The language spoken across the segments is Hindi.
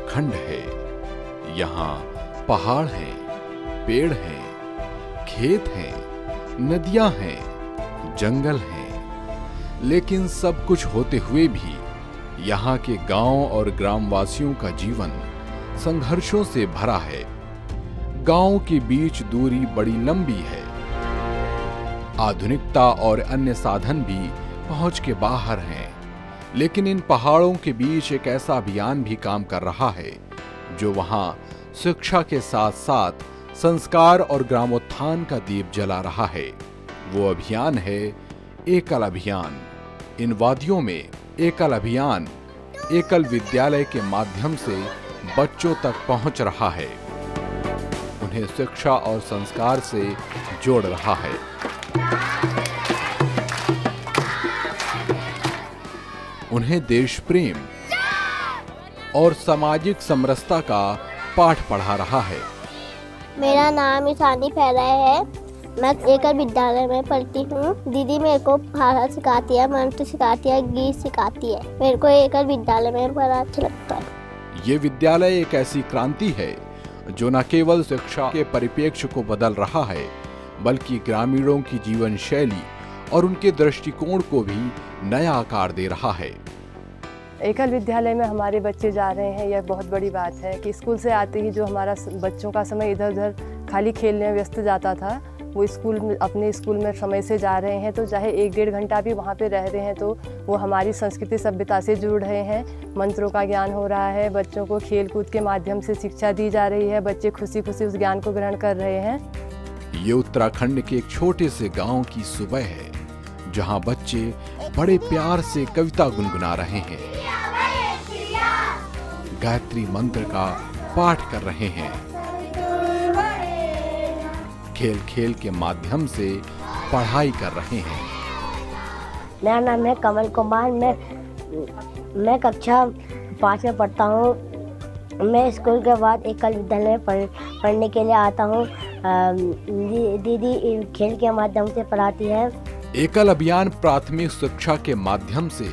उत्तराखंड है। यहाँ पहाड़ हैं, पेड़ हैं, खेत हैं, नदियां हैं, जंगल हैं, लेकिन सब कुछ होते हुए भी यहाँ के गांव और ग्रामवासियों का जीवन संघर्षों से भरा है। गांव के बीच दूरी बड़ी लंबी है। आधुनिकता और अन्य साधन भी पहुंच के बाहर हैं, लेकिन इन पहाड़ों के बीच एक ऐसा अभियान भी काम कर रहा है जो वहां शिक्षा के साथ साथ संस्कार और ग्रामोत्थान का दीप जला रहा है। वो अभियान है एकल अभियान। इन वादियों में एकल अभियान एकल विद्यालय के माध्यम से बच्चों तक पहुंच रहा है, उन्हें शिक्षा और संस्कार से जोड़ रहा है। उन्हें देश प्रेम और सामाजिक समरसता का पाठ पढ़ा रहा है। मेरा नाम ईशानी फैला है। मैं एकल विद्यालय में पढ़ती हूँ। दीदी मेरे को भाषा सिखाती है, मंत्र सिखाती है, गीत सिखाती है। मेरे को एकल विद्यालय में बड़ा अच्छा लगता है। ये विद्यालय एक ऐसी क्रांति है जो न केवल शिक्षा के परिप्रेक्ष्य को बदल रहा है, बल्कि ग्रामीणों की जीवन शैली और उनके दृष्टिकोण को भी नया आकार दे रहा है। एकल विद्यालय में हमारे बच्चे जा रहे हैं, यह बहुत बड़ी बात है कि स्कूल से आते ही जो हमारा बच्चों का समय इधर उधर खाली खेलने में व्यस्त जाता था, वो अपने स्कूल में समय से जा रहे हैं। तो चाहे 1-1.5 घंटा भी वहाँ पे रह रहे हैं तो वो हमारी संस्कृति सभ्यता से जुड़ रहे हैं। मंत्रों का ज्ञान हो रहा है, बच्चों को खेल कूद के माध्यम से शिक्षा दी जा रही है, बच्चे खुशी खुशी उस ज्ञान को ग्रहण कर रहे हैं। ये उत्तराखंड के एक छोटे से गाँव की सुबह है, जहाँ बच्चे बड़े प्यार से कविता गुनगुना रहे हैं, गायत्री मंत्र का पाठ कर रहे हैं, खेल खेल के माध्यम से पढ़ाई कर रहे हैं। मेरा नाम है कमल कुमार। मैं कक्षा 5 में पढ़ता हूँ। मैं स्कूल के बाद एकल विद्यालय में पढ़ने के लिए आता हूँ। दीदी खेल के माध्यम से पढ़ाती है। एकल अभियान प्राथमिक शिक्षा के माध्यम से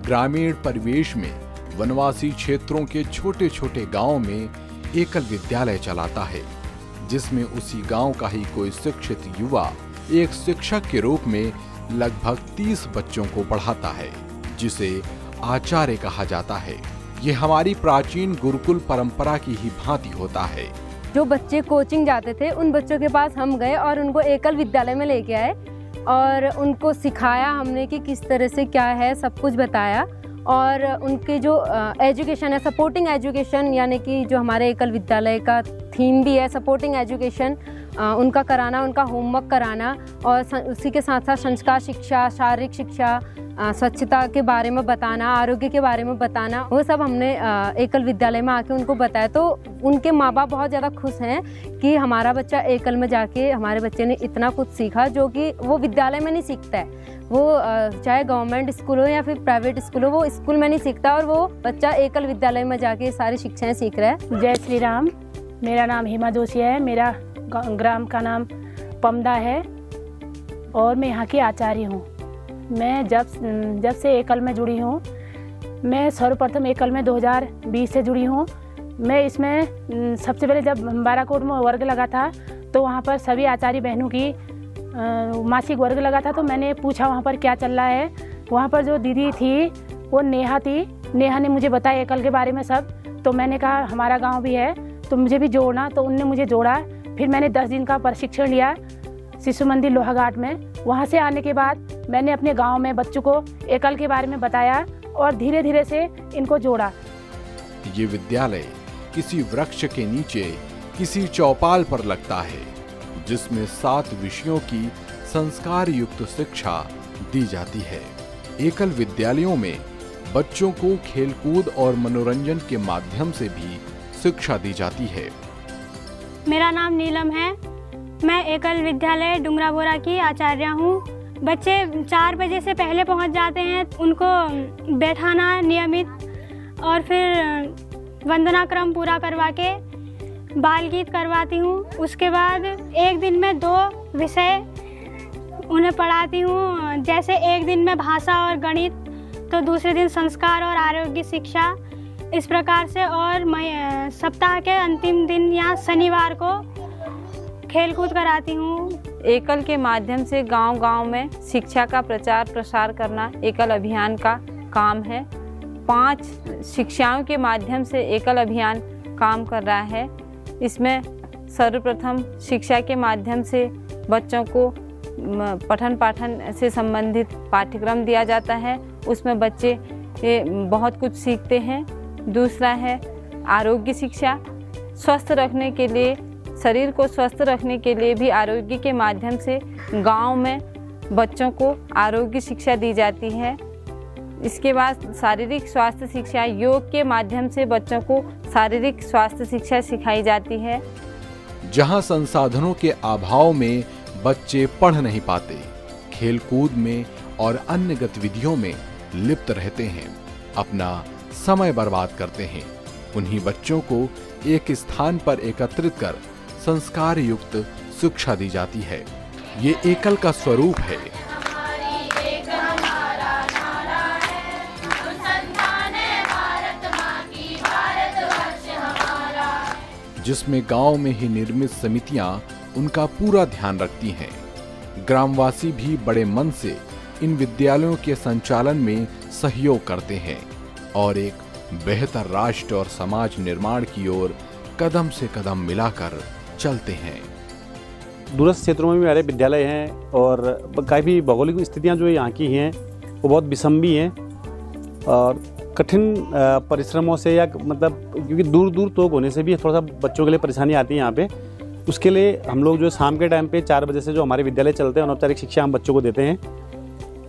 ग्रामीण परिवेश में वनवासी क्षेत्रों के छोटे छोटे गांवों में एकल विद्यालय चलाता है, जिसमें उसी गांव का ही कोई शिक्षित युवा एक शिक्षक के रूप में लगभग 30 बच्चों को पढ़ाता है, जिसे आचार्य कहा जाता है। ये हमारी प्राचीन गुरुकुल परंपरा की ही भांति होता है। जो बच्चे कोचिंग जाते थे उन बच्चों के पास हम गए और उनको एकल विद्यालय में लेके आए और उनको सिखाया हमने कि किस तरह से क्या है, सब कुछ बताया। और उनके जो एजुकेशन है, सपोर्टिंग एजुकेशन, यानी कि जो हमारे एकल विद्यालय का थीम भी है सपोर्टिंग एजुकेशन, उनका कराना, उनका होमवर्क कराना और उसी के साथ साथ संस्कार शिक्षा, शारीरिक शिक्षा, स्वच्छता के बारे में बताना, आरोग्य के बारे में बताना, वो सब हमने एकल विद्यालय में आके उनको बताया। तो उनके माँ बाप बहुत ज़्यादा खुश हैं कि हमारा बच्चा एकल में जाके हमारे बच्चे ने इतना कुछ सीखा जो कि वो विद्यालय में नहीं सीखता है। वो चाहे गवर्नमेंट स्कूल हो या फिर प्राइवेट स्कूल हो, वो स्कूल में नहीं सीखता और वो बच्चा एकल विद्यालय में जाके सारी शिक्षाएं सीख रहा है। जय श्री राम। मेरा नाम हेमा जोशी है। मेरा ग्राम का नाम पमदा है और मैं यहाँ की आचार्य हूँ। मैं जब से एकल में जुड़ी हूँ, मैं सर्वप्रथम एकल में 2020 से जुड़ी हूँ। मैं इसमें सबसे पहले जब बाराकोट में वर्ग लगा था तो वहाँ पर सभी आचार्य बहनों की मासिक वर्ग लगा था। तो मैंने पूछा वहाँ पर क्या चल रहा है। वहाँ पर जो दीदी थी वो नेहा थी। नेहा ने मुझे बताया एकल के बारे में सब। तो मैंने कहा हमारा गांव भी है तो मुझे भी जोड़ना। तो उनने मुझे जोड़ा। फिर मैंने 10 दिन का प्रशिक्षण लिया शिशु मंदिर लोहाघाट में। वहाँ से आने के बाद मैंने अपने गांव में बच्चों को एकल के बारे में बताया और धीरे धीरे से इनको जोड़ा। ये विद्यालय किसी वृक्ष के नीचे किसी चौपाल पर लगता है, जिसमें 7 विषयों की संस्कार युक्त शिक्षा दी जाती है। एकल विद्यालयों में बच्चों को खेलकूद और मनोरंजन के माध्यम से भी शिक्षा दी जाती है। मेरा नाम नीलम है। मैं एकल विद्यालय डुंगराबोरा की आचार्य हूँ। बच्चे 4 बजे से पहले पहुँच जाते हैं, उनको बैठाना नियमित और फिर वंदना क्रम पूरा करवा के बाल गीत करवाती हूँ। उसके बाद एक दिन में 2 विषय उन्हें पढ़ाती हूँ। जैसे एक दिन में भाषा और गणित, तो दूसरे दिन संस्कार और आरोग्य शिक्षा। इस प्रकार से। और सप्ताह के अंतिम दिन या शनिवार को खेलकूद कराती हूँ। एकल के माध्यम से गांव-गांव में शिक्षा का प्रचार प्रसार करना एकल अभियान का काम है। 5 शिक्षाओं के माध्यम से एकल अभियान काम कर रहा है। इसमें सर्वप्रथम शिक्षा के माध्यम से बच्चों को पठन पाठन से संबंधित पाठ्यक्रम दिया जाता है, उसमें बच्चे बहुत कुछ सीखते हैं। दूसरा है आरोग्य शिक्षा, स्वस्थ रखने के लिए, शरीर को स्वस्थ रखने के लिए भी आरोग्य के माध्यम से गांव में बच्चों को आरोग्य शिक्षा दी जाती है। इसके बाद शारीरिक स्वास्थ्य शिक्षा, योग के माध्यम से बच्चों को शारीरिक स्वास्थ्य शिक्षा सिखाई जाती है। जहां संसाधनों के अभाव में बच्चे पढ़ नहीं पाते, खेलकूद में और अन्य गतिविधियों में लिप्त रहते हैं, अपना समय बर्बाद करते हैं, उन्हीं बच्चों को एक स्थान पर एकत्रित कर संस्कार युक्त शिक्षा दी जाती है। ये एकल का स्वरूप है। जिसमें गांव में ही निर्मित समितियां उनका पूरा ध्यान रखती हैं। ग्रामवासी भी बड़े मन से इन विद्यालयों के संचालन में सहयोग करते हैं और एक बेहतर राष्ट्र और समाज निर्माण की ओर कदम से कदम मिलाकर चलते हैं। दूरस्थ क्षेत्रों में भी हमारे विद्यालय हैं और काफ़ी भौगोलिक स्थितियां जो यहाँ की हैं वो बहुत विषम भी हैं और कठिन परिश्रमों से या मतलब क्योंकि दूर दूर तोक होने से भी थोड़ा सा बच्चों के लिए परेशानी आती है यहाँ पे। उसके लिए हम लोग जो शाम के टाइम पे 4 बजे से जो हमारे विद्यालय चलते हैं अनौपचारिक शिक्षा हम बच्चों को देते हैं।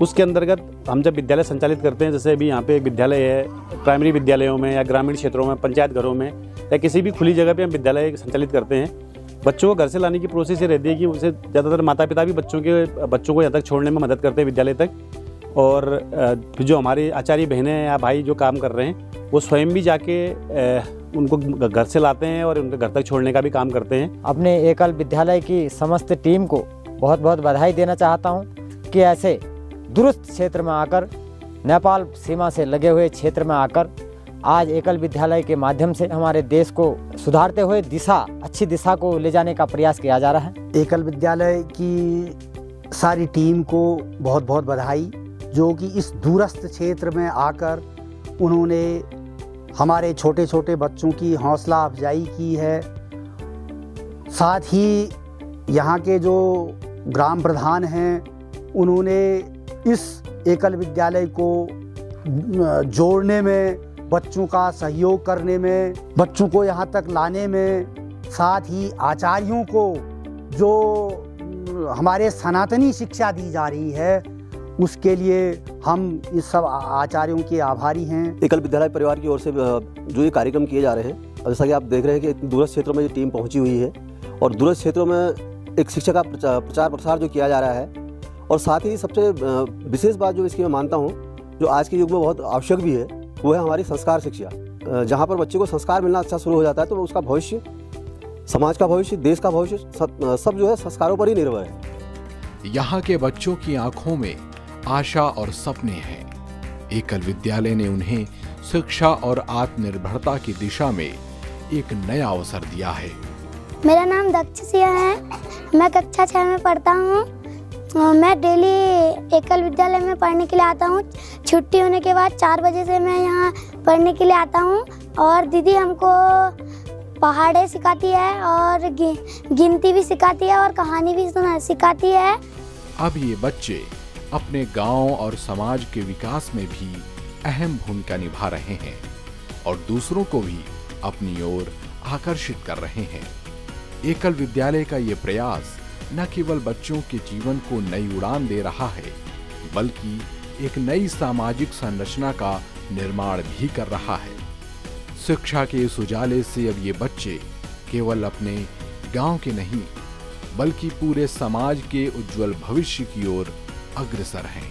उसके अंतर्गत हम जब विद्यालय संचालित करते हैं, जैसे अभी यहाँ पे एक विद्यालय है, प्राइमरी विद्यालयों में या ग्रामीण क्षेत्रों में, पंचायत घरों में या किसी भी खुली जगह पे हम विद्यालय संचालित करते हैं। बच्चों को घर से लाने की प्रोसेस ये रहती है कि उसे ज़्यादातर माता पिता भी बच्चों को यहाँ तक छोड़ने में मदद करते हैं विद्यालय तक, और जो हमारे आचार्य बहनें या भाई जो काम कर रहे हैं वो स्वयं भी जाके उनको घर से लाते हैं और उनके घर तक छोड़ने का भी काम करते हैं। अपने एकल विद्यालय की समस्त टीम को बहुत बहुत बधाई देना चाहता हूं कि ऐसे दूरस्थ क्षेत्र में आकर, नेपाल सीमा से लगे हुए क्षेत्र में आकर आज एकल विद्यालय के माध्यम से हमारे देश को सुधारते हुए अच्छी दिशा को ले जाने का प्रयास किया जा रहा है। एकल विद्यालय की सारी टीम को बहुत बहुत बधाई, जो कि इस दूरस्थ क्षेत्र में आकर उन्होंने हमारे छोटे छोटे बच्चों की हौसला अफजाई की है। साथ ही यहाँ के जो ग्राम प्रधान हैं उन्होंने इस एकल विद्यालय को जोड़ने में, बच्चों का सहयोग करने में, बच्चों को यहाँ तक लाने में, साथ ही आचार्यों को जो हमारे सनातनी शिक्षा दी जा रही है उसके लिए हम इस सब आचार्यों के आभारी हैं। एकल विद्यालय परिवार की ओर से जो ये कार्यक्रम किए जा रहे हैं, जैसा कि आप देख रहे हैं कि दूरस्थ क्षेत्रों में ये टीम पहुंची हुई है और दूरस्थ क्षेत्रों में एक शिक्षा का प्रचार प्रसार जो किया जा रहा है, और साथ ही सबसे विशेष बात जो इसकी मैं मानता हूँ जो आज के युग में बहुत आवश्यक भी है, वो है हमारी संस्कार शिक्षा। जहाँ पर बच्चे को संस्कार मिलना अच्छा शुरू हो जाता है तो उसका भविष्य, समाज का भविष्य, देश का भविष्य सब जो है संस्कारों पर ही निर्भर है। यहाँ के बच्चों की आंखों में आशा और सपने हैं। एकल विद्यालय ने उन्हें शिक्षा और आत्मनिर्भरता की दिशा में एक नया अवसर दिया है। मेरा नाम दक्ष सिंह है, मैं कक्षा 6 में पढ़ता हूँ। मैं डेली एकल विद्यालय में पढ़ने के लिए आता हूँ। छुट्टी होने के बाद 4 बजे से मैं यहाँ पढ़ने के लिए आता हूँ और दीदी हमको पहाड़े सिखाती है और गिनती भी सिखाती है और कहानी भी सिखाती है। अब ये बच्चे अपने गांव और समाज के विकास में भी अहम भूमिका निभा रहे हैं और दूसरों को भी अपनी ओर आकर्षित कर रहे हैं। एकल विद्यालय का ये प्रयास न केवल बच्चों के जीवन को नई उड़ान दे रहा है, बल्कि एक नई सामाजिक संरचना का निर्माण भी कर रहा है। शिक्षा के इस उजाले से अब ये बच्चे केवल अपने गांव के नहीं, बल्कि पूरे समाज के उज्जवल भविष्य की ओर अग्रसर हैं।